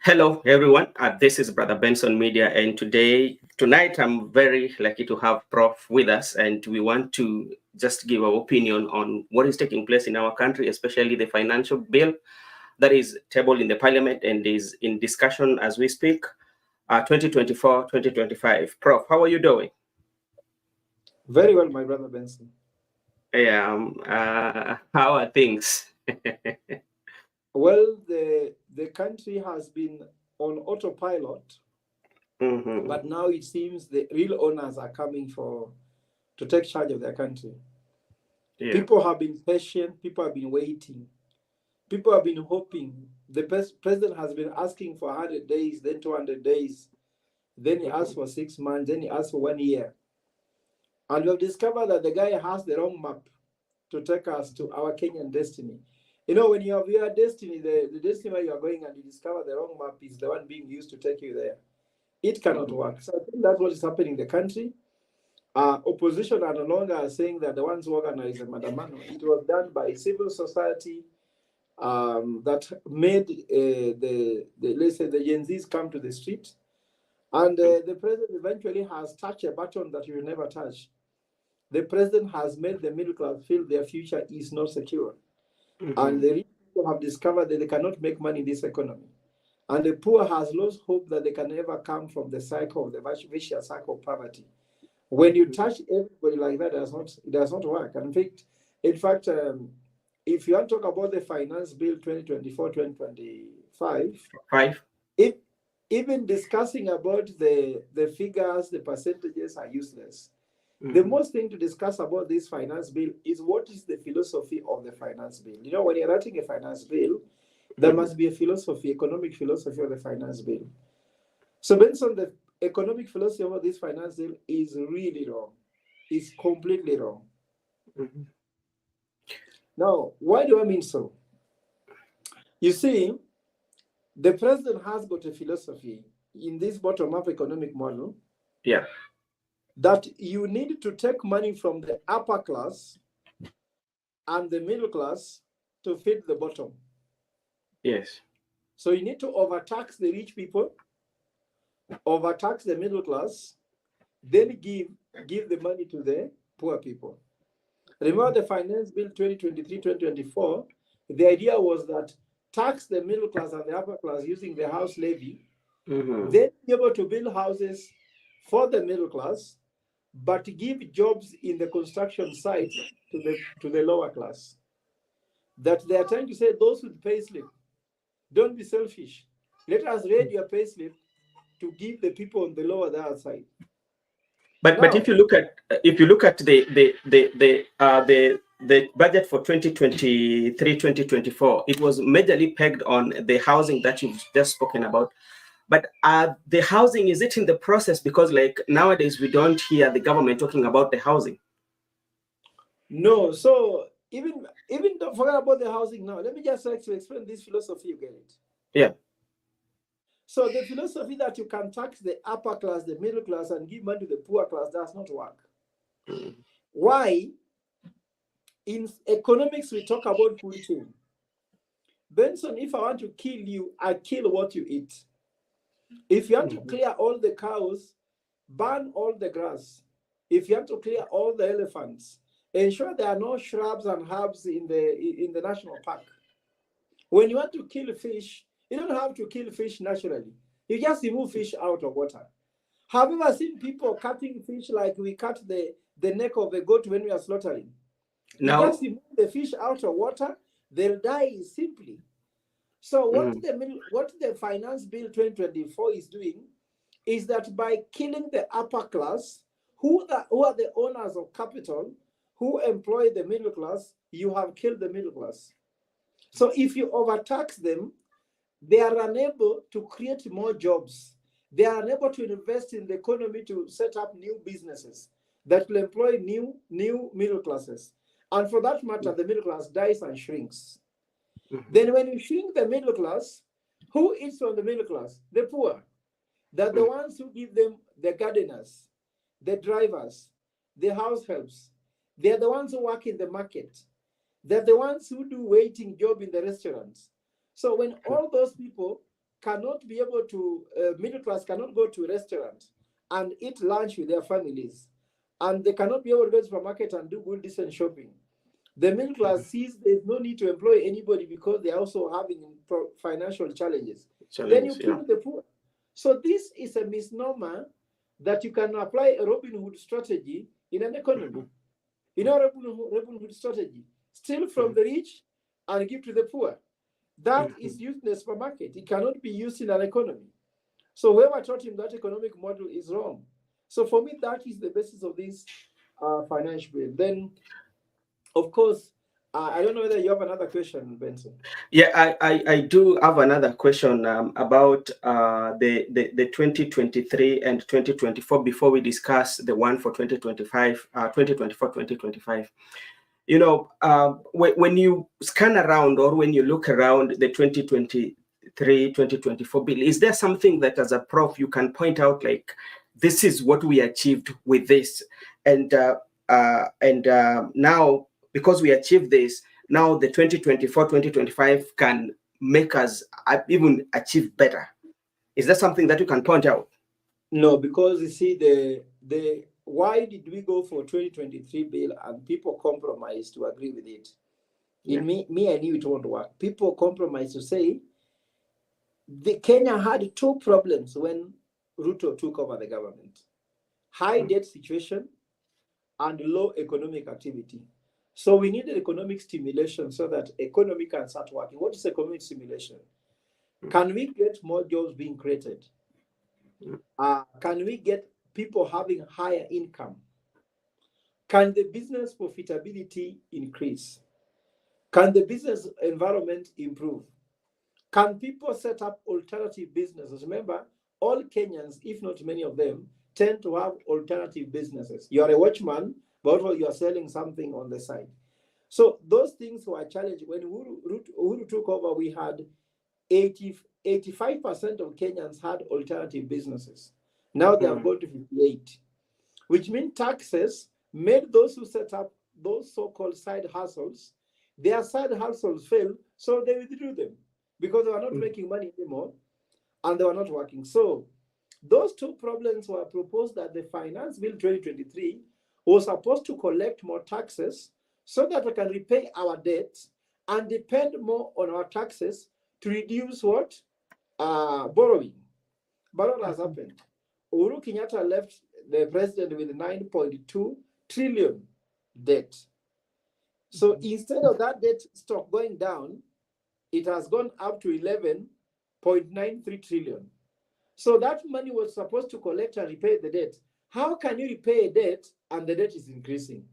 Hello, everyone. This is Brother Benson Media, and tonight, I'm very lucky to have Prof with us, and we want to just give our opinion on what is taking place in our country, especially the financial bill that is tabled in the Parliament and is in discussion as we speak. 2024, 2025. Prof, how are you doing? Very well, my brother Benson. Yeah. How are things? Well, the country has been on autopilot, Mm-hmm. but now it seems the real owners are coming to take charge of their country. Yeah. People have been patient. People have been waiting. People have been hoping. The president has been asking for 100 days, then 200 days. Then he asked for 6 months. Then he asked for 1 year. And we have discovered that the guy has the wrong map to take us to our Kenyan destiny. You know, when you have your destiny, the destiny where you are going and you discover the wrong map is the one being used to take you there. It cannot work. So I think that's what is happening in the country. Opposition are no longer saying that the ones who organized the Madamano. It was done by civil society that made let's say, the Gen Zs come to the street. And the president eventually has touched a button that you will never touch. The president has made the middle class feel their future is not secure. And the rich people have discovered that they cannot make money in this economy. And the poor has lost hope that they can ever come from the cycle of the vicious cycle of poverty. When you touch everybody like that, it does not work. And in fact, if you want to talk about the finance bill 2024-2025, Five. if even discussing about the figures, the percentages are useless. The most thing to discuss about this finance bill is what is the philosophy of the finance bill. You know, when you're writing a finance bill, there must be a philosophy, economic philosophy of the finance bill. So, Benson, the economic philosophy of this finance bill is really wrong. It's completely wrong. Now, why do I mean so? You see, the president has got a philosophy in this bottom-up economic model. Yeah. That you need to take money from the upper class and the middle class to feed the bottom. Yes. So you need to overtax the rich people, overtax the middle class, then give the money to the poor people. Remember the Finance Bill 2023-2024, the idea was that tax the middle class and the upper class using the house levy, then be able to build houses for the middle class, but give jobs in the construction site to the lower class. That they are trying to say those with payslip, don't be selfish. Let us raid your payslip to give the people on the lower the other side. But if you look at the budget for 2023-2024, it was majorly pegged on the housing that you've just spoken about. But the housing, is it in the process? Because like nowadays we don't hear the government talking about the housing. No, so even don't forget about the housing now. Let me just like to explain this philosophy, you get it? Yeah. So the philosophy that you can tax the upper class, the middle class, and give money to the poor class does not work. Why? In economics, we talk about food chain. Benson, if I want to kill you, I kill what you eat. If you want to clear all the cows, burn all the grass. If you want to clear all the elephants, ensure there are no shrubs and herbs in the national park. When you want to kill fish, you don't have to kill fish naturally. You just remove fish out of water. Have you ever seen people cutting fish like we cut the neck of a goat when we are slaughtering? No. You just remove the fish out of water, they'll die simply. So what the Finance Bill 2024 is doing is that by killing the upper class, who are the owners of capital, who employ the middle class, you have killed the middle class. So if you overtax them, they are unable to create more jobs. They are unable to invest in the economy to set up new businesses that will employ new middle classes. And for that matter, the middle class dies and shrinks. Then when you shrink the middle class, who eats from the middle class? The poor. They're the ones who give them the gardeners, the drivers, the house helps. They're the ones who work in the market. They're the ones who do waiting job in the restaurants. So when all those people cannot be able to, middle class cannot go to a restaurant and eat lunch with their families, and they cannot be able to go to the supermarket and do good, decent shopping. The middle class sees there's no need to employ anybody because they're also having financial challenges. Then you kill the poor. So this is a misnomer that you can apply a Robin Hood strategy in an economy. You know, Robin Hood strategy: steal from the rich and give to the poor. That is used in a supermarket. It cannot be used in an economy. So whoever taught him that economic model is wrong. So for me, that is the basis of this financial bill. Then, of course, I don't know whether you have another question, Benson. Yeah, I do have another question about the 2023 and 2024 before we discuss the one for 2025, 2024, 2025. You know, when you scan around or when you look around the 2023, 2024 bill, is there something that as a prof you can point out, like, this is what we achieved with this? And now, because we achieved this, now the 2024, 2025 can make us even achieve better. Is there something that you can point out? No, because you see, the why did we go for 2023 bill and people compromised to agree with it? In me, I knew it won't work. People compromised to say the Kenya had two problems when Ruto took over the government: high debt situation and low economic activity. So we needed economic stimulation so that economy can start working. What is economic stimulation? Can we get more jobs being created? Can we get people having higher income? Can the business profitability increase? Can the business environment improve? Can people set up alternative businesses? Remember, all Kenyans, if not many of them, tend to have alternative businesses. You are a watchman, but you are selling something on the side. So those things were challenging. When Uhuru took over, we had 85% of Kenyans had alternative businesses. Now they have gone to 58, which means taxes made those who set up those so-called side hustles, their side hustles failed, so they withdrew them because they were not making money anymore and they were not working. So those two problems were proposed that the Finance Bill 2023 was supposed to collect more taxes so that we can repay our debts and depend more on our taxes to reduce what? Borrowing. But what has happened? Uhuru Kenyatta left the president with 9.2 trillion debt. So instead of that debt stock going down, it has gone up to 11.93 trillion. So that money was supposed to collect and repay the debt. How can you repay a debt and the debt is increasing?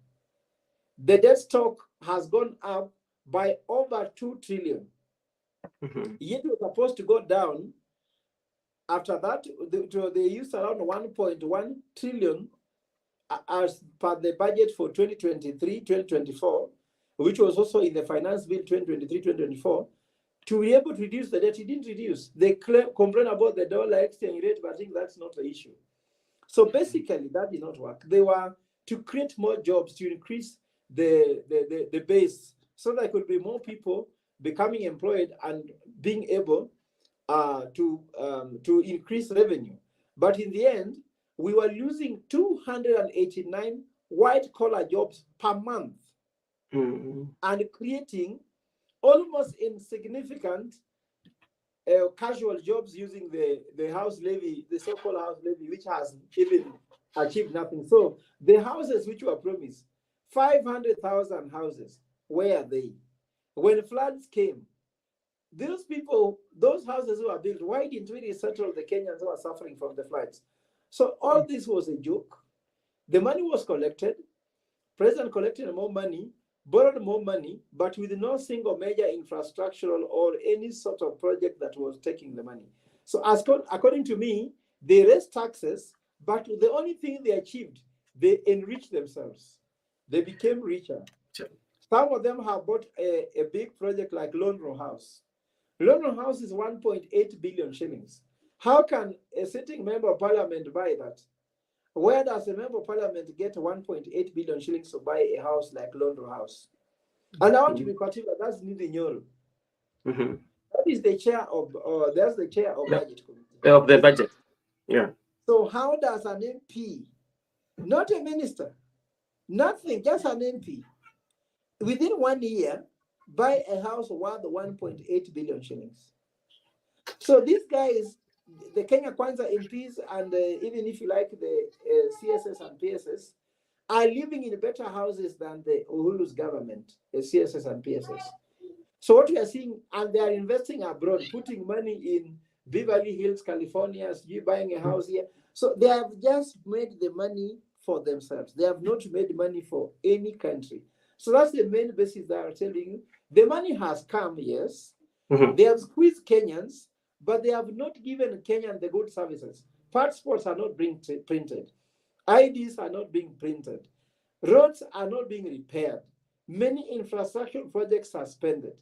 The debt stock has gone up by over 2 trillion. Yet it was supposed to go down. After that, they used around 1.1 trillion as per the budget for 2023-2024, which was also in the Finance Bill 2023-2024, to be able to reduce the debt. It didn't reduce. They complain about the dollar exchange rate, but I think that's not the issue. So basically, that did not work. They were to create more jobs, to increase the base, so there could be more people becoming employed and being able to increase revenue. But in the end, we were losing 289 white-collar jobs per month and creating almost insignificant casual jobs using the house levy, the so-called house levy, which has even achieved nothing. So the houses which were promised, 500,000 houses, where are they? When floods came, those people, those houses who are built, why didn't we resettle the Kenyans who are suffering from the floods? So all this was a joke. The money was collected. President collected more money, borrowed more money, but with no single major infrastructural or any sort of project that was taking the money. So according to me, they raised taxes, but the only thing they achieved, they enriched themselves. They became richer. Some of them have bought a big project like Lonro House. Lonro House is 1.8 billion shillings. How can a sitting member of parliament buy that? Where does a member of parliament get 1.8 billion shillings to buy a house like Lonro House? And I want to be particular, that's Nidi Nyoro. That is the chair of, that's the chair of Yeah. budget committee. Of the budget. Yeah. So how does an MP, not a minister, nothing, just an MP, within 1 year, buy a house worth 1.8 billion shillings? So these guys, the Kenya Kwanza MPs, and even if you like the CSS and PSS, are living in better houses than the Uhulu's government, the CSS and PSS. So what we are seeing, and they are investing abroad, putting money in Beverly Hills, California, you buying a house here. So they have just made the money for themselves. They have not made money for any country. So that's the main basis that I'm telling you. The money has come, yes. Mm-hmm. They have squeezed Kenyans, but they have not given Kenyan the good services. Passports are not being printed. IDs are not being printed. Roads are not being repaired. Many infrastructure projects suspended.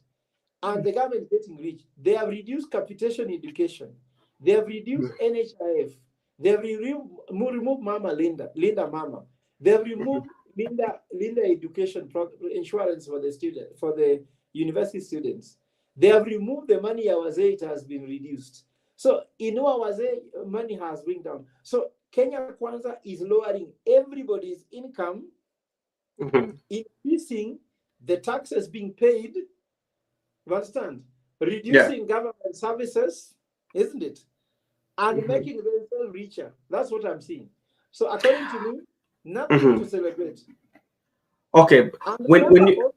And the government is getting rich. They have reduced capitation education. They have reduced NHIF. They have removed Mama Linda Mama. They have removed Linda education insurance for the student, for the university students. They have removed the money it has been reduced. So in our money has been down. So Kenya Kwanza is lowering everybody's income, increasing the taxes being paid. You understand? Reducing government services, isn't it? And making themselves richer. That's what I'm seeing. So according to me, nothing to celebrate. Okay. And When you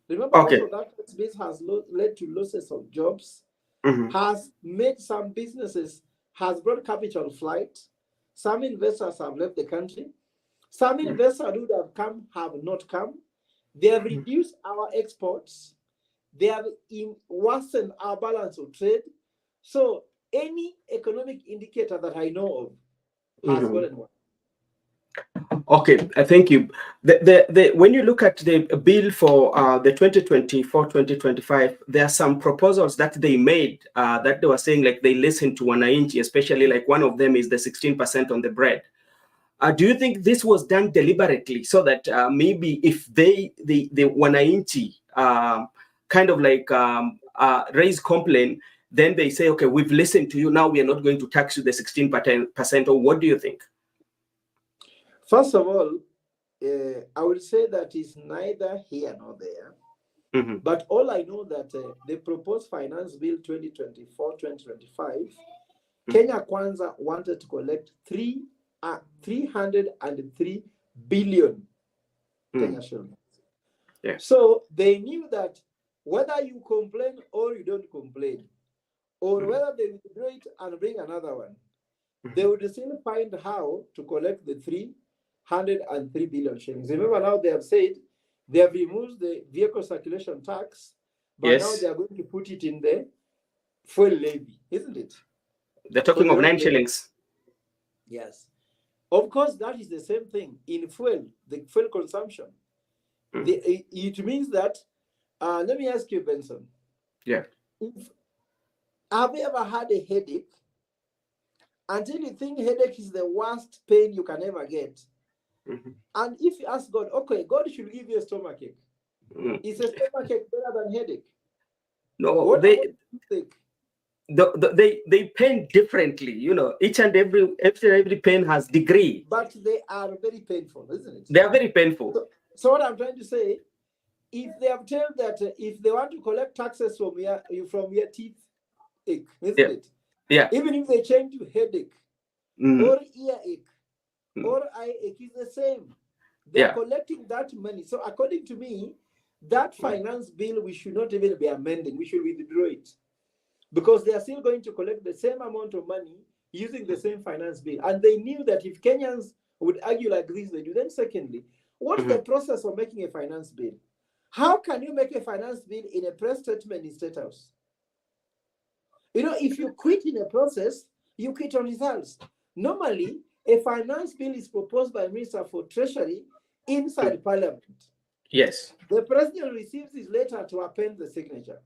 remember also that tax base has led to losses of jobs, has made some businesses, has brought capital flight. Some investors have left the country. Some investors who have come have not come. They have reduced our exports. They have worsened our balance of trade. So any economic indicator that I know of has gotten one. Okay, thank you. When you look at the bill for the 2024-2025, there are some proposals that they made that they were saying like they listened to wananchi, especially like one of them is the 16% on the bread. Do you think this was done deliberately so that maybe if the wananchi kind of like raise complaint, then they say, okay, we've listened to you, now we are not going to tax you the 16%, or what do you think? First of all, I would say that is neither here nor there. But all I know that the proposed finance bill 2024-2025, Kenya Kwanza wanted to collect 303 billion Kenya shillings. Yeah. So they knew that whether you complain or you don't complain, or whether they withdraw it and bring another one, they would still find how to collect the 303 billion shillings. Remember now they have said they have removed the vehicle circulation tax, but now they are going to put it in the fuel levy, isn't it? They're talking of 9 shillings. Yes. Of course, that is the same thing in fuel, the fuel consumption. It means that, let me ask you, Benson. Yeah. Have you ever had a headache until you think headache is the worst pain you can ever get? And if you ask God, okay, God should give you a stomachache. Is a stomachache better than headache? No, what they pain differently. You know, each and every pain has degree. But they are very painful, isn't it? They are very painful. So what I'm trying to say, if they have told that if they want to collect taxes from your teeth ache, isn't it? Yeah. Even if they change to headache or earache or eye ache, is the same. They're collecting that money. So according to me, that finance bill, we should not even be amending. We should withdraw it. Because they are still going to collect the same amount of money using the same finance bill. And they knew that if Kenyans would argue like this, they do. Then secondly, what's the process of making a finance bill? How can you make a finance bill in a press statement in State House? You know, if you quit in a process, you quit on results. Normally, a finance bill is proposed by Minister for Treasury inside Parliament. Yes. The President receives his letter to append the signature.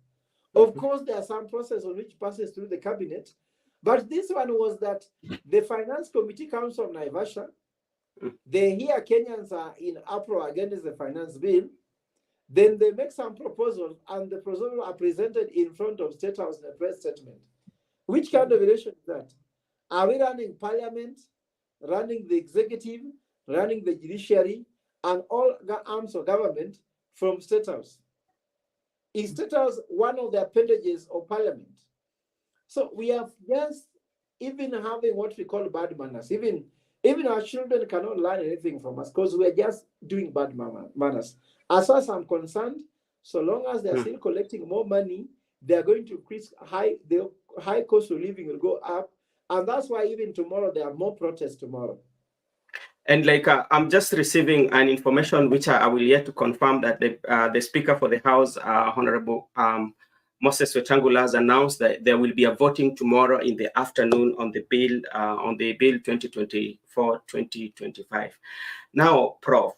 Of course, there are some process on which passes through the cabinet, but this one was that the Finance Committee comes from Naivasha. They hear Kenyans are in uproar against the finance bill. Then they make some proposals, and the proposals are presented in front of State House in a press statement. Which kind of relation is that? Are we running parliament, running the executive, running the judiciary, and all arms of government from State House? Is State House one of the appendages of parliament? So we have just even having what we call bad manners. Even our children cannot learn anything from us because we're just doing bad manners. As far as I'm concerned, so long as they're still collecting more money, they're going to increase the high cost of living will go up. And that's why even tomorrow, there are more protests tomorrow. And like I'm just receiving an information which I will yet to confirm that the Speaker for the House, Honorable Moses Wetangula, has announced that there will be a voting tomorrow in the afternoon on the bill 2024-2025. Now, Prof,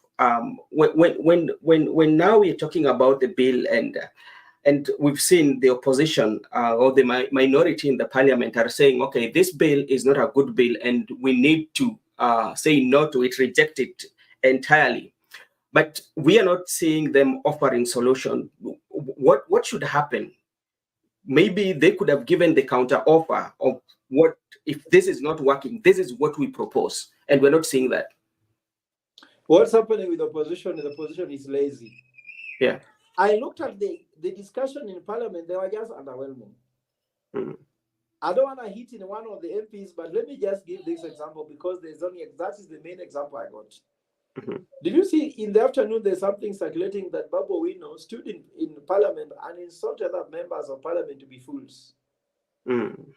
when now we're talking about the bill and we've seen the opposition or the minority in the parliament are saying, okay, this bill is not a good bill and we need to say no to it, reject it entirely. But we are not seeing them offering solution. What should happen? Maybe they could have given the counter offer of what, if this is not working, this is what we propose. And we're not seeing that. What's happening with the opposition? The opposition is lazy. Yeah. I looked at the discussion in parliament, they were just underwhelming. Mm-hmm. I don't want to hit in one of the MPs, but let me just give this example because that is the main example I got. Mm-hmm. Did you see in the afternoon there's something circulating that Babu Wino stood in parliament and insulted other members of parliament to be fools? Mm-hmm.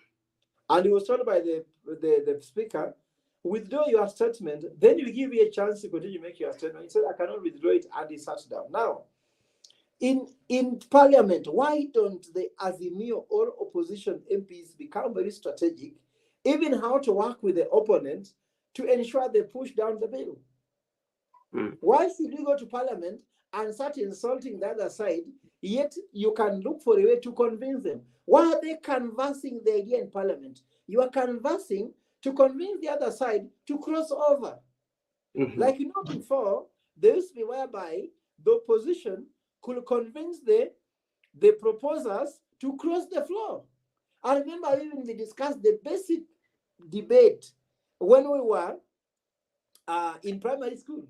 And he was told by the speaker, withdraw your statement, then you give me a chance to continue to make your statement. He said, I cannot withdraw it, and he sat down. Now, in parliament, why don't the Azimio or opposition MPs become very strategic, even how to work with the opponent to ensure they push down the bill? Why should you go to parliament and start insulting the other side, yet you can look for a way to convince them? Why are they canvassing the idea in parliament? You are canvassing to convince the other side to cross over. Mm-hmm. Like before, there used to be whereby the opposition could convince the proposers to cross the floor. I remember even we discussed the basic debate when we were in primary school.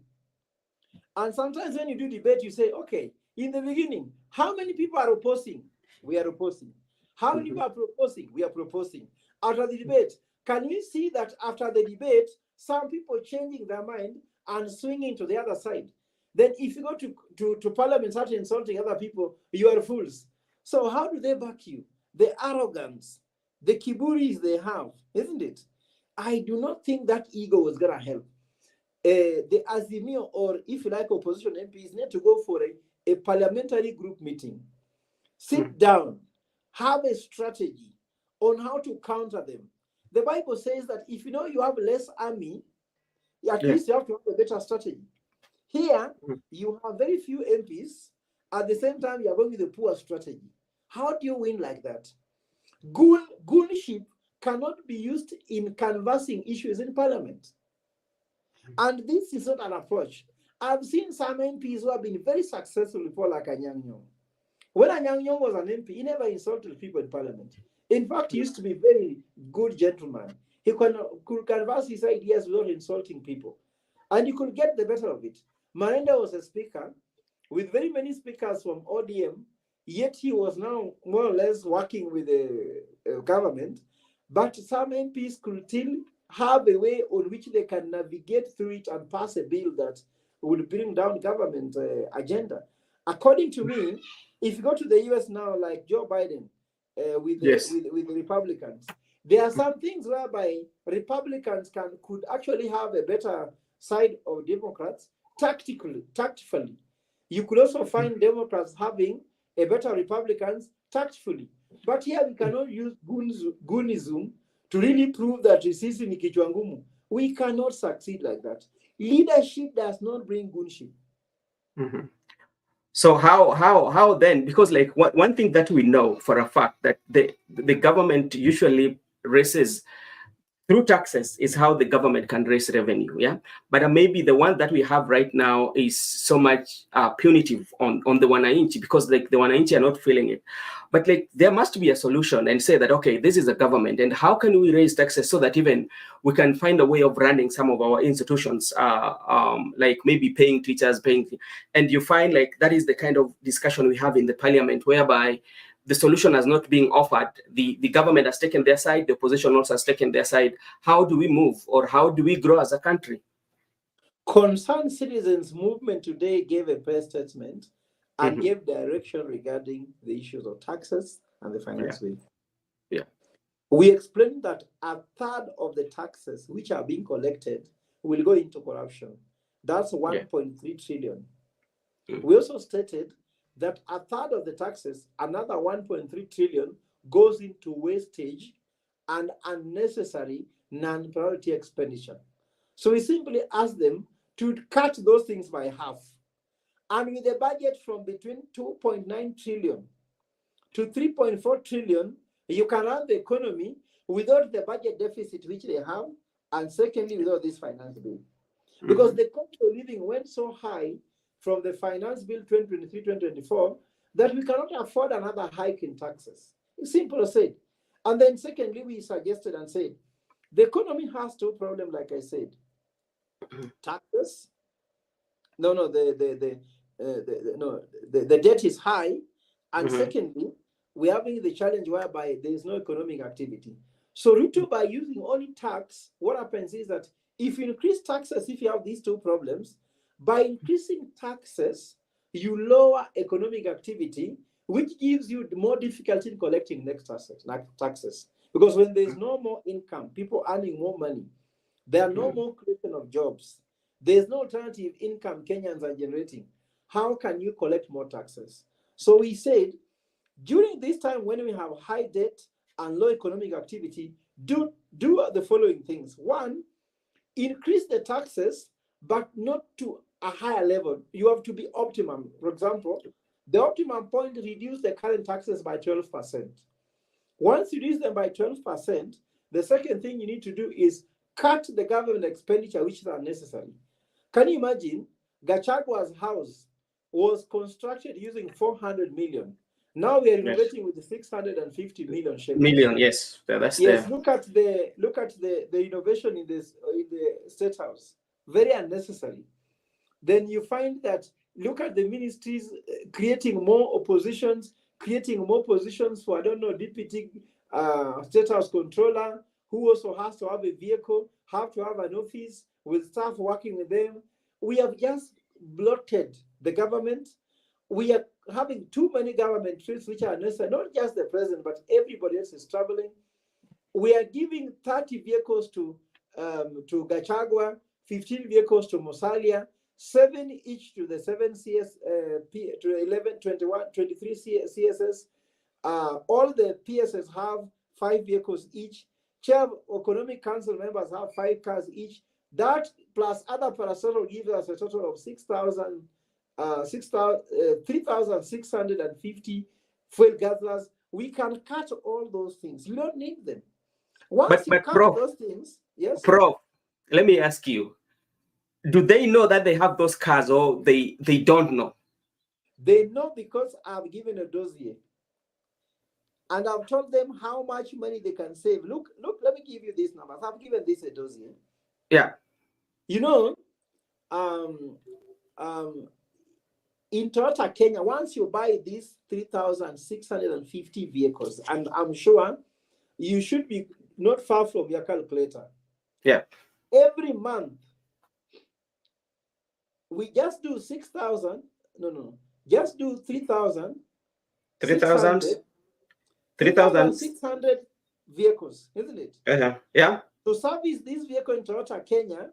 And sometimes when you do debate, you say, okay, in the beginning, how many people are opposing? We are opposing. How many people are proposing? We are proposing. After the debate, can you see that after the debate, some people changing their mind and swinging to the other side? Then if you go to parliament, start insulting other people, you are fools. So how do they back you? The arrogance, the kiburis they have, isn't it? I do not think that ego was going to help. The Azimio, or if you like opposition MPs, need to go for a parliamentary group meeting. Sit down, have a strategy on how to counter them. The Bible says that if you know you have less army, at least you have to have a better strategy. Here, you have very few MPs. At the same time, you are going with a poor strategy. How do you win like that? Goonship cannot be used in canvassing issues in parliament. And this is not an approach. I've seen some MPs who have been very successful before, like Anyang' Nyong'o. When Anyang' Nyong'o was an MP, he never insulted people in parliament. In fact, he used to be a very good gentleman. He could canvass his ideas without insulting people. And you could get the better of it. Marenda was a speaker with very many speakers from ODM, yet he was now more or less working with the government. But some MPs could still have a way on which they can navigate through it and pass a bill that would bring down government agenda. According to me, if you go to the US now, like Joe Biden with the Republicans, there are some things whereby Republicans could actually have a better side of Democrats tactfully. You could also find Democrats having a better Republicans tactfully. But here we cannot use goonism to really prove that sisi ni kichwa ngumu. We cannot succeed like that. Leadership does not bring goonship. Mm-hmm. So how then? Because like one thing that we know for a fact that the government usually raises through taxes is how the government can raise revenue, yeah. But maybe the one that we have right now is so much punitive on the wananchi, because like the wananchi are not feeling it. But like there must be a solution and say that, okay, this is a government, and how can we raise taxes so that even we can find a way of running some of our institutions, like maybe paying teachers, paying, and you find like that is the kind of discussion we have in the parliament, whereby the solution has not been offered. The government has taken their side, the opposition also has taken their side. How do we move, or how do we grow as a country? Concerned Citizens Movement today gave a press statement and gave direction regarding the issues of taxes and the finance bill. Yeah. We explained that a third of the taxes which are being collected will go into corruption. That's 1.3 trillion. We also stated that a third of the taxes, another 1.3 trillion, goes into wastage and unnecessary non-priority expenditure. So we simply asked them to cut those things by half. And with a budget from between 2.9 trillion to 3.4 trillion, you can run the economy without the budget deficit which they have, and secondly, without this finance bill. Because the cost of living went so high from the finance bill 2023-2024 that we cannot afford another hike in taxes. It's simple as said. And then secondly, we suggested and said, the economy has two problems, like I said. Taxes. The debt is high. And secondly, we're having the challenge whereby there is no economic activity. So Ruto, by using only tax, what happens is that if you increase taxes, if you have these two problems, by increasing taxes, you lower economic activity, which gives you more difficulty in collecting next taxes. Because when there's no more income, people earning more money, there are no more creation of jobs. There's no alternative income Kenyans are generating. How can you collect more taxes? So we said, during this time when we have high debt and low economic activity, do the following things. One, increase the taxes, but not to a higher level. You have to be optimum. For example, the optimum point, reduce the current taxes by 12%. Once you reduce them by 12%, the second thing you need to do is cut the government expenditure which is unnecessary. Can you imagine? Gachagua's house was constructed using 400 million. Now we are renovating with 650 million shekels. Million, yes. That's yes. Look at the innovation in the State House. Very unnecessary. Then you find that, look at the ministries creating more oppositions, creating more positions for, I don't know, deputy State House controller, who also has to have a vehicle, have to have an office with staff working with them. We have just bloated the government. We are having too many government trips which are necessary, not just the president, but everybody else is traveling. We are giving 30 vehicles to Gachagua, 15 vehicles to Musalia, 7 each to the 7 CS, to 11, 21, 23 CSS. All the PSS have 5 vehicles each. Chair of Economic Council members have 5 cars each. That plus other parasocial gives us a total of 3,650 fuel gatherers. We can cut all those things. You don't need them. Once you cut Prof, those things, yes. Prof, let me ask you, do they know that they have those cars, or they don't know? They know because I've given a dossier. And I've told them how much money they can save. Look, let me give you these numbers. I've given this a dossier. Yeah. You know, in Toyota Kenya, once you buy these 3,650 vehicles, and I'm sure you should be not far from your calculator. Yeah. Every month, we just do 6,000. No. Just do 3,000. 3,600 vehicles, isn't it? Yeah. To service this vehicle in Toyota Kenya,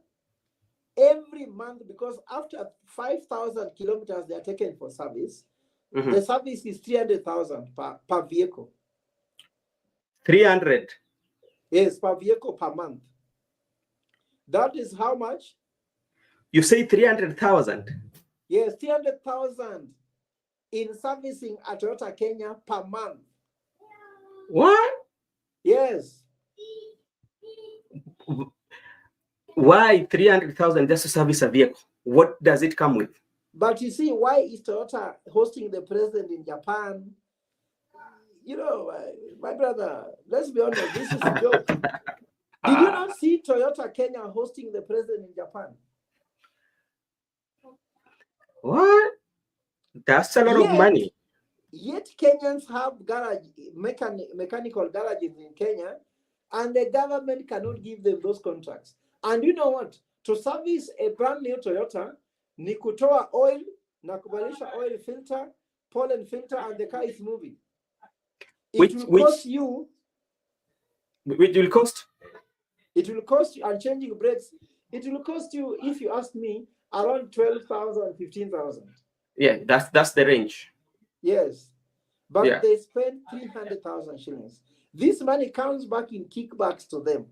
every month, because after 5,000 kilometers they are taken for service, the service is 300,000 per vehicle. 300? Yes, per vehicle per month. That is how much? You say 300,000? Yes, 300,000 in servicing at Toyota Kenya per month. What? Yes. Why 300,000 just to service a vehicle? What does it come with? But you see, why is Toyota hosting the president in Japan? You know, my brother, let's be honest, this is a joke. Did you not see Toyota Kenya hosting the president in Japan? What? That's a lot of money. Yet Kenyans have garage, mechanical garages in Kenya, and the government cannot give them those contracts. And you know what? To service a brand new Toyota, ni kutoa oil, na kubadilisha oil filter, pollen filter, and the car is moving. It will cost you. Which will cost? It will cost you, and changing brakes, it will cost you, if you ask me, around 12,000, 15,000. Yeah, that's the range. Yes. But they spend 300,000 shillings. This money comes back in kickbacks to them.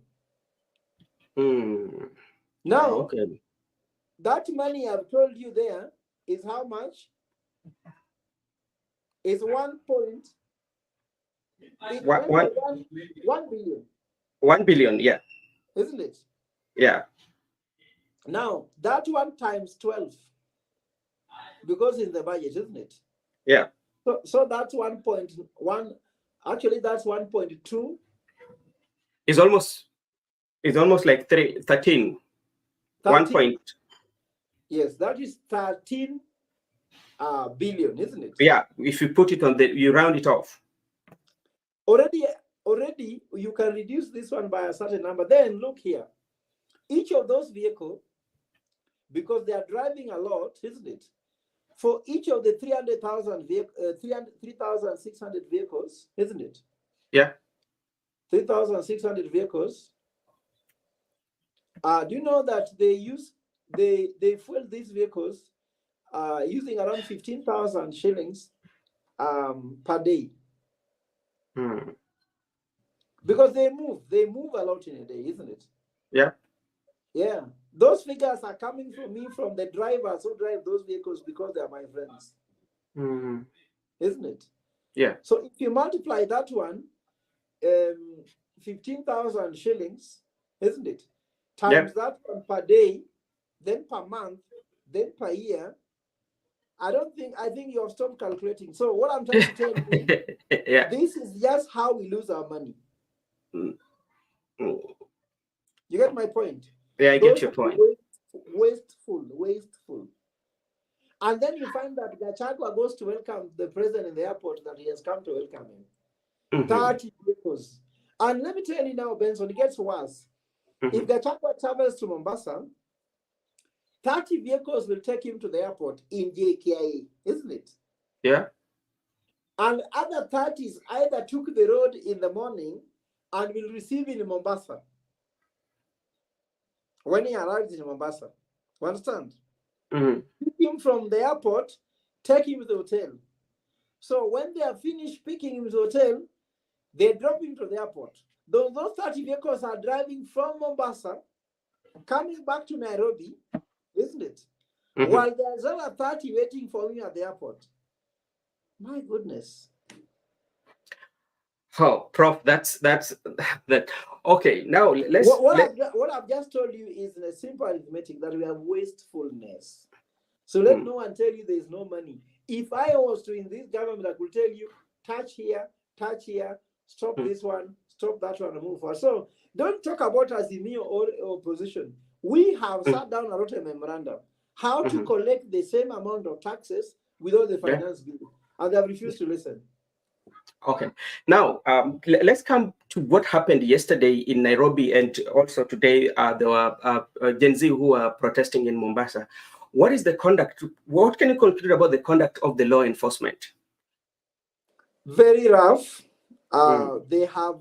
Now, that money I've told you there is how much? Is 1 billion. 1 billion, yeah. Isn't it? Yeah. Now, that one times 12, because it's the budget, isn't it? Yeah. So that's 1.1. Actually, that's 1.2. It's almost like 13. 1 point. Yes, that is 13 billion, isn't it? Yeah, if you put it on you round it off. Already, you can reduce this one by a certain number. Then look here. Each of those vehicles, because they are driving a lot, isn't it? For each of the 3,600 vehicles, isn't it? Yeah. 3,600 vehicles. Do you know that they fuel these vehicles using around 15,000 shillings per day? Because they move a lot in a day, isn't it? Yeah. Yeah. Those figures are coming from me, from the drivers who drive those vehicles, because they are my friends. Isn't it? Yeah. So if you multiply that one, 15,000 shillings, isn't it? Times that one per day, then per month, then per year. I think you have stopped calculating. So what I'm trying to tell you, this is just how we lose our money. You get my point? Yeah, I get your point. Wasteful. And then you find that Gachagua goes to welcome the president in the airport, that he has come to welcome him. 30 vehicles. And let me tell you now, Benson, it gets worse. If Gachagua travels to Mombasa, 30 vehicles will take him to the airport in JKIA, isn't it? Yeah. And other 30s either took the road in the morning and will receive him in Mombasa when he arrives in Mombasa. You understand? Pick him from the airport, take him to the hotel. So when they are finished picking him to the hotel, they drop him to the airport. Those 30 vehicles are driving from Mombasa, coming back to Nairobi, isn't it? While there's other 30 waiting for me at the airport. My goodness. Oh, Prof, that's that. Okay, now let's. What I've just told you is in a simple arithmetic that we have wastefulness. So let no one tell you there is no money. If I was to in this government, I could tell you, touch here, stop this one, stop that one, and move forward. So don't talk about Azimio or opposition. We have sat down and wrote a memorandum how to collect the same amount of taxes without the finance bill, and they have refused to listen. Okay, now let's come to what happened yesterday in Nairobi, and also today there were Gen Z who are protesting in Mombasa. What is the conduct? What can you conclude about the conduct of the law enforcement? Very rough. They have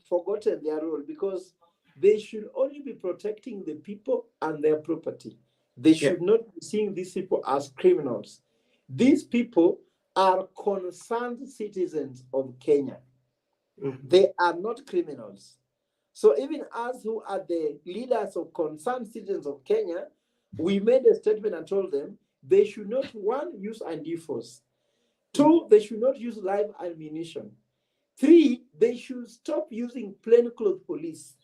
forgotten their role, because they should only be protecting the people and their property. They should not be seeing these people as criminals. These people are concerned citizens of Kenya. They are not criminals. So even us who are the leaders of concerned citizens of Kenya, we made a statement and told them they should not, one, use undue force. Two, they should not use live ammunition. Three, they should stop using plainclothes police.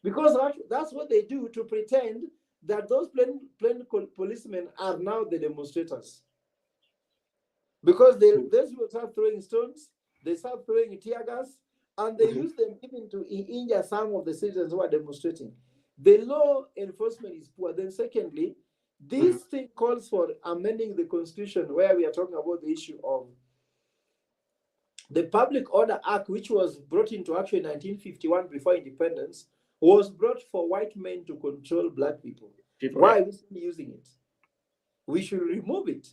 Because that's what they do, to pretend that those plain policemen are now the demonstrators. Because those people start throwing stones, they start throwing tear gas, and they use them even to injure some of the citizens who are demonstrating. The law enforcement is poor. Then secondly, this thing calls for amending the constitution, where we are talking about the issue of the Public Order Act, which was brought into action in 1951 before independence, was brought for white men to control black people. Why are we still using it? We should remove it.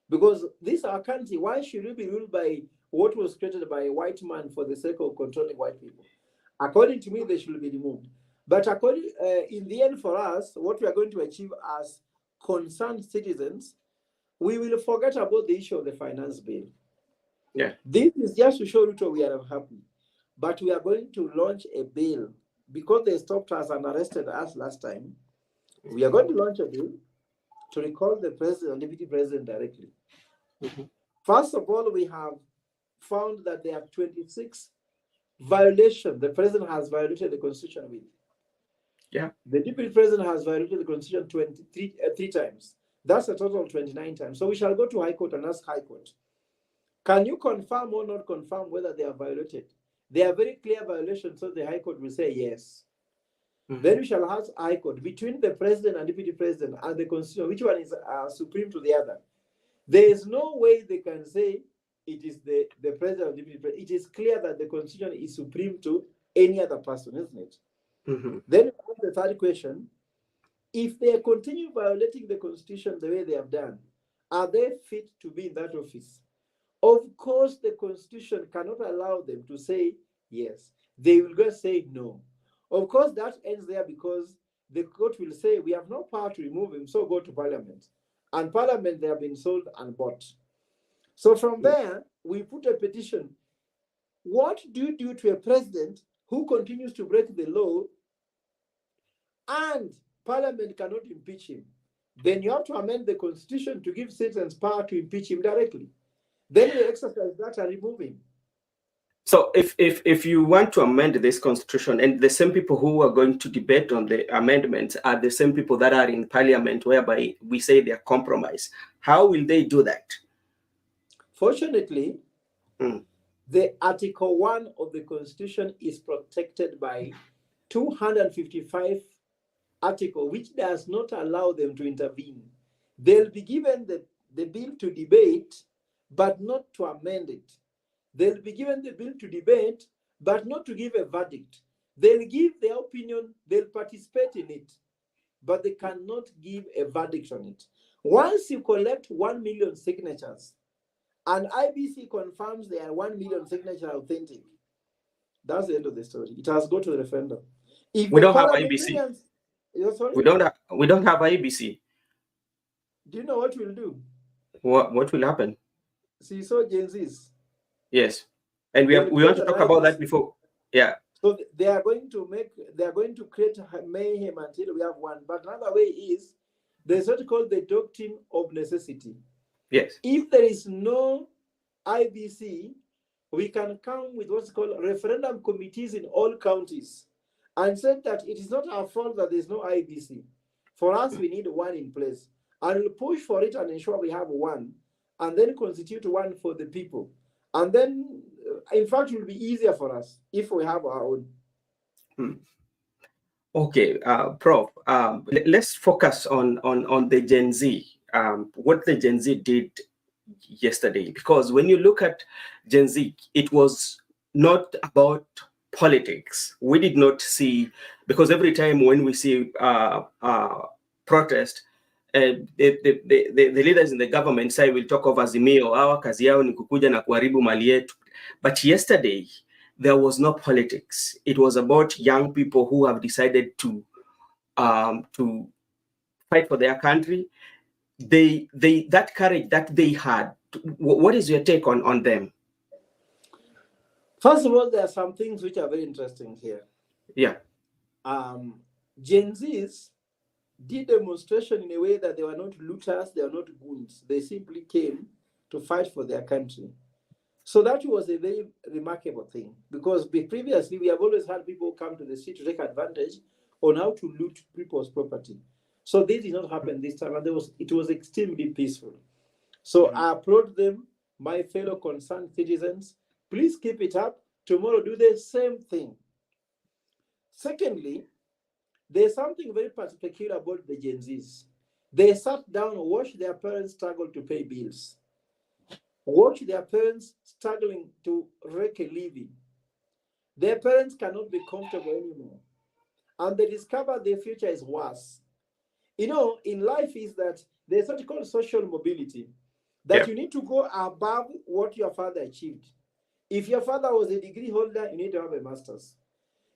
Because this is our country. Why should we be ruled by what was created by a white man for the sake of controlling white people? According to me, they should be removed. But in the end, for us, what we are going to achieve as concerned citizens, we will forget about the issue of the finance bill. Yeah. This is just to show Ruto we are unhappy. But we are going to launch a bill, because they stopped us and arrested us last time. We are going to launch a bill to recall the president and deputy president directly. First of all, we have found that there are 26 violations. The president has violated the constitution with. Yeah. The deputy president has violated the constitution 3 times. That's a total of 29 times. So we shall go to High Court and ask High Court, can you confirm or not confirm whether they are violated? They are very clear violations, so the High Court will say yes. Then we shall ask High Court, between the president and deputy president and the constitution, which one is supreme to the other? There is no way they can say it is the president or deputy president. It is clear that the constitution is supreme to any other person, isn't it? Then the third question, if they continue violating the constitution the way they have done, are they fit to be in that office? Of course, the constitution cannot allow them to say yes. They will just say no. Of course, that ends there, because the court will say, we have no power to remove him, so go to parliament. And parliament, they have been sold and bought. So from there, we put a petition. What do you do to a president who continues to break the law and parliament cannot impeach him? Then you have to amend the constitution to give citizens power to impeach him directly. Then we exercise that and remove him. So if you want to amend this constitution, and the same people who are going to debate on the amendments are the same people that are in parliament, whereby we say they are compromised, how will they do that? Fortunately, the Article 1 of the Constitution is protected by 255 article, which does not allow them to intervene. They'll be given the bill to debate, but not to amend it. They'll be given the bill to debate, but not to give a verdict. They'll give their opinion, they'll participate in it, but they cannot give a verdict on it. Once you collect 1 million signatures, and IBC confirms there are 1 million signatures authentic, that's the end of the story. It has go to the referendum. If we don't have IBC. Sorry? We don't have IBC. Do you know what we'll do? What will happen? See, so Gen Zs. Yes, and we want to talk about that before. Yeah. So they are going to create mayhem until we have one. But another way is there's what called the doctrine of necessity. Yes. If there is no IBC, we can come with what's called referendum committees in all counties and said that it is not our fault that there's no IBC. For us, we need one in place. And we'll push for it and ensure we have one, and then constitute one for the people. And then, in fact, it will be easier for us if we have our own. Okay, Prof, let's focus on the Gen Z, what the Gen Z did yesterday. Because when you look at Gen Z, it was not about politics. We did not see, because every time when we see protest, the leaders in the government say we'll talk of Azimio, our kazi yao ni kukuja na kuharibu mali yetu. But yesterday, there was no politics. It was about young people who have decided to fight for their country. That courage that they had. What is your take on them? First of all, there are some things which are very interesting here. Yeah. Gen Zs did demonstration in a way that they were not looters, they were not goons. They simply came to fight for their country. So that was a very remarkable thing, because previously we have always had people come to the street to take advantage on how to loot people's property. So this did not happen this time, and it was extremely peaceful. So I applaud them, my fellow concerned citizens. Please keep it up. Tomorrow, do the same thing. Secondly, there's something very peculiar about the Gen Zs. They sat down and watched their parents struggle to pay bills, watch their parents struggling to rake a living. Their parents cannot be comfortable anymore. And they discover their future is worse. You know, in life is that there's something called social mobility, that you need to go above what your father achieved. If your father was a degree holder, you need to have a master's.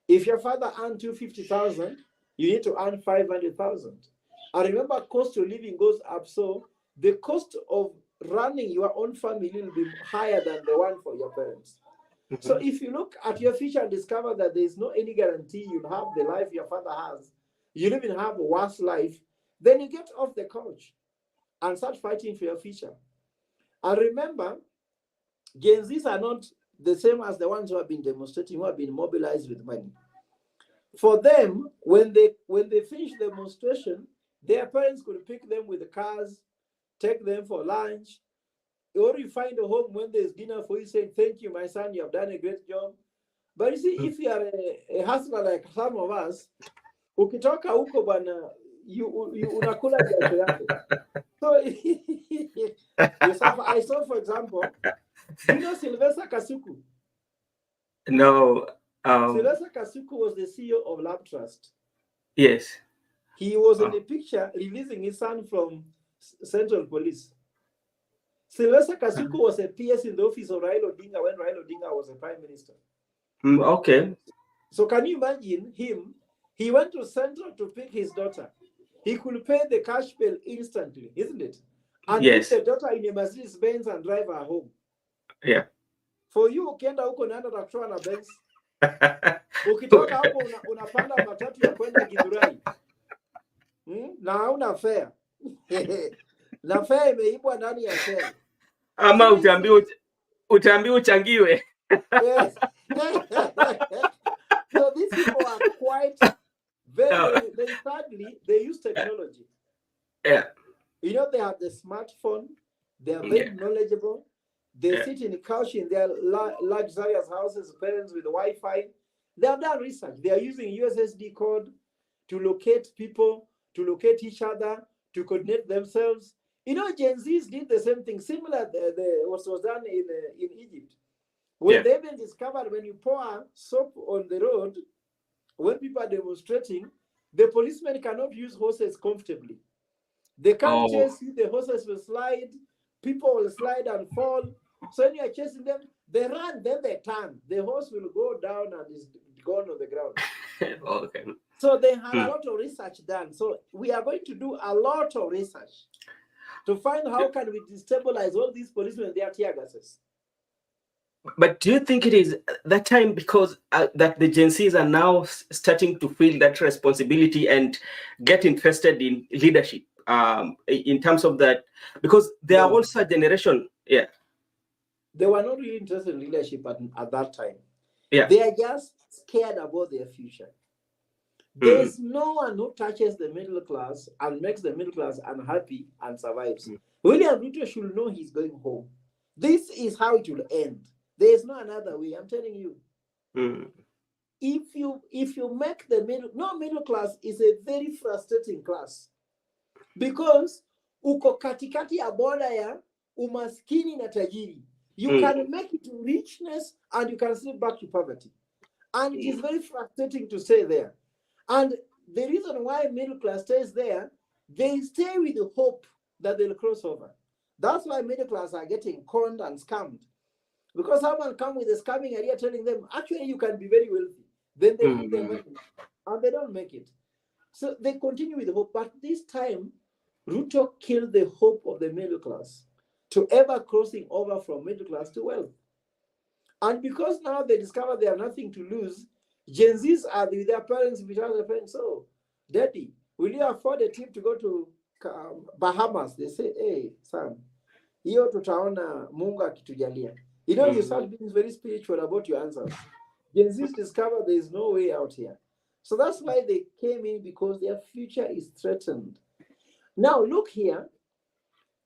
If your father earned 250,000, you need to earn 500,000. And remember, cost of living goes up, so the cost of running your own family will be higher than the one for your parents. So if you look at your future and discover that there is no any guarantee you'll have the life your father has, you'll even have a worse life, then you get off the couch and start fighting for your future. And remember, Gen Zs are not the same as the ones who have been demonstrating, who have been mobilized with money. For them, when they finish the demonstration, their parents could pick them with the cars, take them for lunch, or you find a home when there's dinner for you, saying, "Thank you, my son, you have done a great job." But you see, if you are a hustler like some of us, ukitoka huko bwana, unakula jasho yako. So I saw, for example, do you know Sylvester Kasuku? No. Sylvester Kasuku was the CEO of Lab Trust. Yes. He was in the picture releasing his son from Central Police. Sylvester Kasuku was a PS in the office of Raila Odinga when Raila Odinga was a prime minister. Okay. So can you imagine him? He went to Central to pick his daughter. He could pay the cash bill instantly, isn't it? And put the daughter in a Mercedes Benz and drive her home. Yeah. For you, ukienda huko naenda takutoa na Benz. Ukitoka hapo unapanda matatu ya kwenda Githurai. Na hauna fare. Na fare imeibwa ndani ya fare. Ama utaambiwa uchangiwe. Yes. So these people are quite very, very thirdly, they use technology. Yeah. You know, they have the smartphone, they are very knowledgeable. They sit in a couch in their luxurious houses, parents with Wi-Fi. They have done research. They are using USSD code to locate people, to locate each other, to coordinate themselves. You know, Gen Zs did the same thing, similar what was done in Egypt. When they even discovered when you pour soap on the road, when people are demonstrating, the policemen cannot use horses comfortably. They can't chase you, the horses will slide, people will slide and fall. So when you are chasing them, they run, then they turn. The horse will go down and is gone on the ground. Okay. So they had a lot of research done. So we are going to do a lot of research to find how can we destabilize all these policemen and their tear gases. But do you think it is that time because that the Gen Zs are now starting to feel that responsibility and get interested in leadership in terms of that? Because they are also a generation, They were not really interested in leadership at that time. Yeah. They are just scared about their future. There's no one who touches the middle class and makes the middle class unhappy and survives. William Ruto should know he's going home. This is how it will end. There is no another way. I'm telling you. If you make the middle class is a very frustrating class because uko katikati ya border ya umaskini na tajiri. You can make it to richness and you can slip back to poverty. And it is very frustrating to stay there. And the reason why middle class stays there, they stay with the hope that they'll cross over. That's why middle class are getting conned and scammed. Because someone come with a scamming idea telling them, actually, you can be very wealthy. Then they put their money and they don't make it. So they continue with the hope. But this time, Ruto killed the hope of the middle class to ever crossing over from middle class to wealth. And because now they discover they have nothing to lose, Gen Zs are with their parents, without their parents. So, Daddy, will you afford a trip to go to Bahamas? They say, hey, son, hiyo tutaona Mungu akitujalia. You know, you start being very spiritual about your answers. Gen Zs discover there is no way out here. So that's why they came in, because their future is threatened. Now, look here.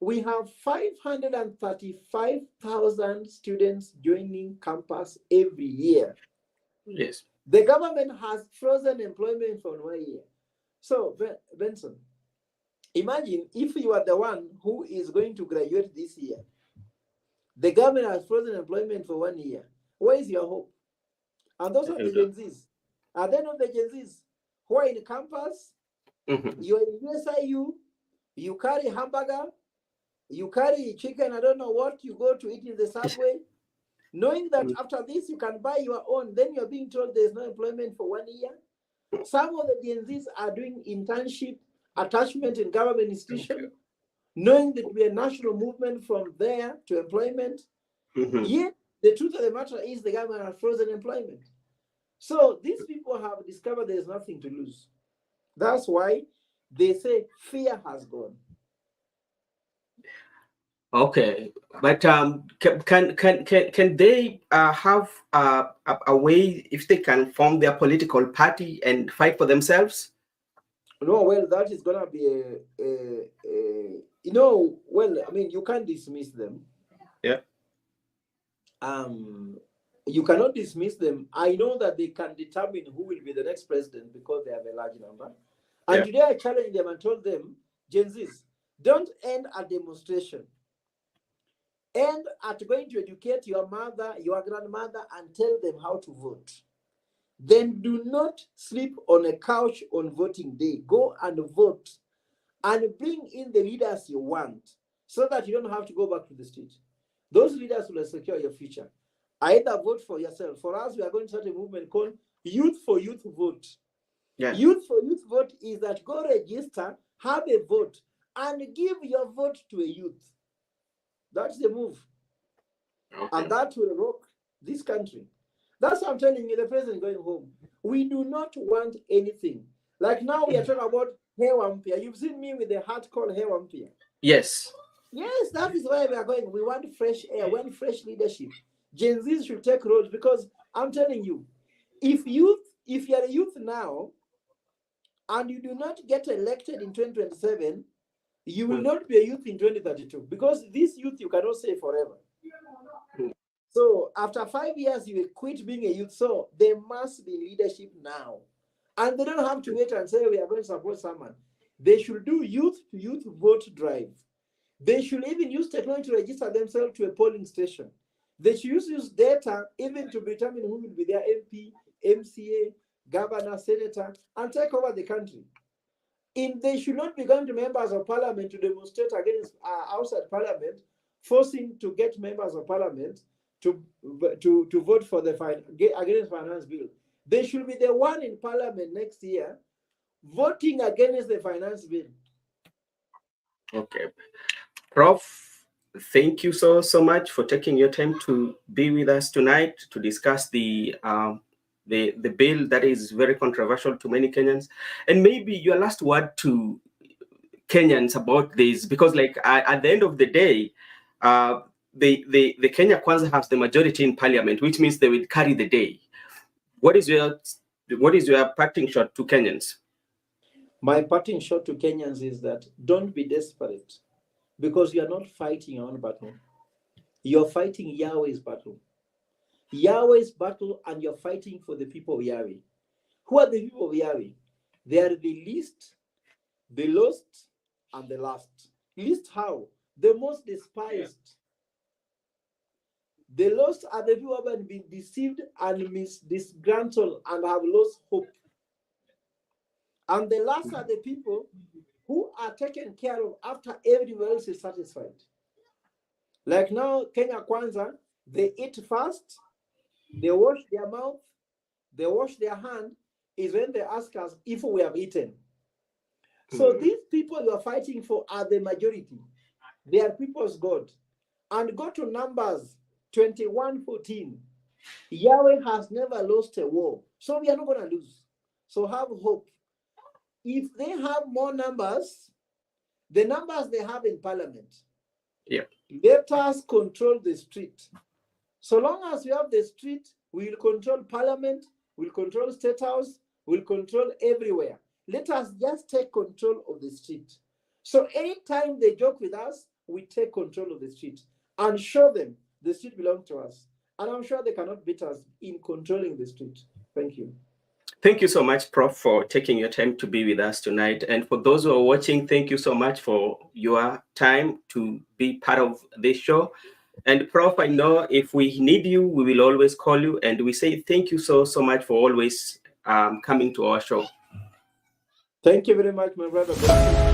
We have 535,000 students joining campus every year. Yes. The government has frozen employment for 1 year. So, Benson, imagine if you are the one who is going to graduate this year. The government has frozen employment for 1 year. Where is your hope? And those are the Gen Zs. Are they not the Gen Zs who are in campus? You're in USIU, you carry hamburger, you carry chicken, I don't know what, you go to eat in the subway, knowing that after this you can buy your own. Then you're being told there's no employment for 1 year. Some of the Gen Zs are doing internship, attachment in government institution, knowing that we are a national movement from there to employment. Yet the truth of the matter is the government has frozen employment. So these people have discovered there's nothing to lose. That's why they say fear has gone. Okay, but can they have a way, if they can form their political party and fight for themselves? No, well, that is gonna be well, I mean, you can't dismiss them. Yeah. You cannot dismiss them. I know that they can determine who will be the next president because they have a large number. And today I challenged them and told them, Gen Zs, don't end a demonstration. End at going to educate your mother, your grandmother, and tell them how to vote. Then do not sleep on a couch on voting day. Go and vote and bring in the leaders you want so that you don't have to go back to the street. Those leaders will secure your future. Either vote for yourself. For us, we are going to start a movement called Youth for Youth Vote. Yeah. Youth for Youth Vote is that go register, have a vote, and give your vote to a youth. That's the move. Okay. And that will rock this country. That's what I'm telling you, the president going home. We do not want anything. Like now we are talking about Hewampia. You've seen me with a hat called Hewampia. Yes. Yes, that is where we are going. We want fresh air, we want fresh leadership. Gen Zs should take roles, because I'm telling you, if you are a youth now and you do not get elected in 2027, you will not be a youth in 2032, because this youth you cannot say forever. So after 5 years, you will quit being a youth. So there must be leadership now. And they don't have to wait and say we are going to support someone. They should do youth to youth vote drive. They should even use technology to register themselves to a polling station. They should use data even to determine who will be their MP, MCA, governor, senator, and take over the country. They should not be going to members of parliament to demonstrate against outside parliament, forcing to get members of parliament to vote for against finance bill. They should be the one in parliament next year voting against the finance bill. Okay. Prof, thank you so much for taking your time to be with us tonight to discuss the bill that is very controversial to many Kenyans. And maybe your last word to Kenyans about this, because like at the end of the day, the Kenya Kwanza has the majority in parliament, which means they will carry the day. What is your parting shot to Kenyans? My parting shot to Kenyans is that don't be desperate, because you are not fighting your own battle. You're fighting Yahweh's battle. Yahweh's battle, and you're fighting for the people of Yahweh. Who are the people of Yahweh? They are the least, the lost, and the last. Least how? The most despised. The lost are the people who have been deceived and disgruntled and have lost hope. And the last are the people who are taken care of after everyone else is satisfied. Like now, Kenya Kwanza, they eat fast, they wash their mouth, they wash their hand, is when they ask us if we have eaten. So these people you are fighting for are the majority. They are people's God. And go to Numbers 21:14. Yahweh has never lost a war. So we are not going to lose. So have hope. If they have more numbers, the numbers they have in parliament, let us control the street. So long as we have the street, we will control parliament, we'll control state house, will control everywhere. Let us just take control of the street. So anytime they joke with us, we take control of the street and show them the street belongs to us. And I'm sure they cannot beat us in controlling the street. Thank you. Thank you so much, Prof, for taking your time to be with us tonight. And for those who are watching, thank you so much for your time to be part of this show. And Prof, I know if we need you, we will always call you. And we say thank you so much for always coming to our show. Thank you very much, my brother.